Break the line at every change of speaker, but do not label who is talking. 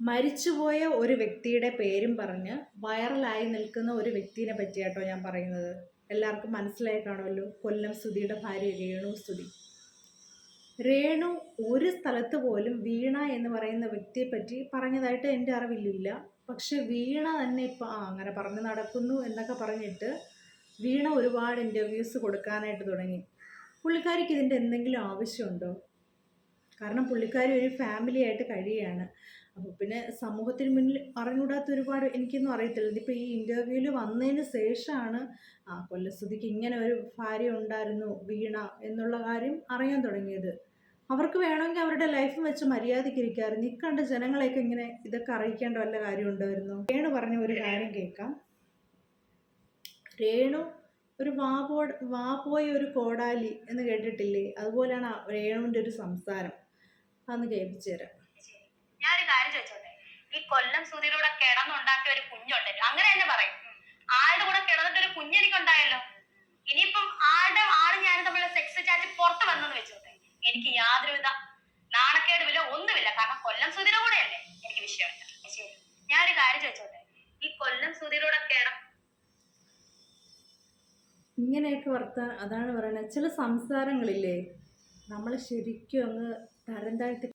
മരിച്ചുപോയ ഒരു വ്യക്തിയുടെ പേരും പറഞ്ഞ് വൈറലായി നിൽക്കുന്ന ഒരു വ്യക്തിയെ പറ്റിയാട്ടോ ഞാൻ പറയുന്നത്. എല്ലാവർക്കും മനസ്സിലായി കാണുമല്ലോ, കൊല്ലം സുധിയുടെ ഭാര്യ രേണു സുധി. രേണു ഒരു സ്ഥലത്ത് പോലും വീണ എന്ന് പറയുന്ന വ്യക്തിയെ പറ്റി പറഞ്ഞതായിട്ട് എൻ്റെ അറിവിലില്ല. പക്ഷെ വീണ തന്നെ ഇപ്പം അങ്ങനെ പറഞ്ഞു നടക്കുന്നു എന്നൊക്കെ പറഞ്ഞിട്ട് വീണ ഒരുപാട് ഇൻ്റർവ്യൂസ് കൊടുക്കാനായിട്ട് തുടങ്ങി. പുള്ളിക്കാരിക്ക് ഇതിൻ്റെ എന്തെങ്കിലും ആവശ്യമുണ്ടോ? കാരണം പുള്ളിക്കാരി ഒരു ഫാമിലി ആയിട്ട് കഴിയുകയാണ്. അപ്പോൾ പിന്നെ സമൂഹത്തിന് മുന്നിൽ അറിഞ്ഞൂടാത്ത ഒരുപാട് എനിക്കൊന്നും അറിയത്തില്ല. ഇതിപ്പോൾ ഈ ഇൻ്റർവ്യൂവിൽ വന്നതിന് ശേഷമാണ് കൊല്ലസുധിക്ക് ഇങ്ങനെ ഒരു ഭാര്യ ഉണ്ടായിരുന്നു വീണ എന്നുള്ള കാര്യം അറിയാൻ തുടങ്ങിയത്. അവർക്ക് വേണമെങ്കിൽ അവരുടെ ലൈഫ് വെച്ച് മര്യാദയ്ക്ക് ഇരിക്കാമായിരുന്നു. ഇക്കണ്ട ജനങ്ങളെയൊക്കെ ഇങ്ങനെ ഇതൊക്കെ അറിയിക്കേണ്ട വല്ല കാര്യം ഉണ്ടായിരുന്നു? രേണു പറഞ്ഞ ഒരു കാര്യം കേൾക്കാം. രേണു ഒരു വാപോയ ഒരു കോടാലി എന്ന് കേട്ടിട്ടില്ലേ? അതുപോലെയാണ് രേണുവിൻ്റെ ഒരു സംസാരം. അതൊന്ന് കേൾപ്പിച്ചു തരാം.
ഞാനൊരു കാര്യം ചോദിച്ചോട്ടെ, ഈ കൊല്ലം സുധിയുടെ കിടന്നുണ്ടാക്കിയ ഒരു കുഞ്ഞുണ്ടല്ലോ, അങ്ങനെ തന്നെ പറയും. ആളുടെ കൂടെ കിടന്നിട്ട് ഒരു കുഞ്ഞെനിക്ക് ഉണ്ടായല്ലോ. ഇനിയിപ്പം ആളും ഞാനും തമ്മിലുള്ള സെക്സ് ചാറ്റ് പുറത്ത് വന്നെന്ന് വെച്ചോട്ടെ, എനിക്ക് യാതൊരുവിധ നാണക്കേടുമില്ല, ഒന്നുമില്ല. കാരണം കൊല്ലം സുധിയുടെ കൂടെയല്ലേ, എനിക്ക് വിഷയമില്ല. ശരി, ഞാനൊരു കാര്യം ചോദിച്ചോട്ടെ, ഈ കൊല്ലം സുധിയുടെ
ഇങ്ങനെയൊക്കെ അതാണ് പറയുന്നത്. ചില സംസാരങ്ങളില്ലേ, നമ്മൾ ശരിക്കും അങ്ങ് തരം താഴ്ത്തി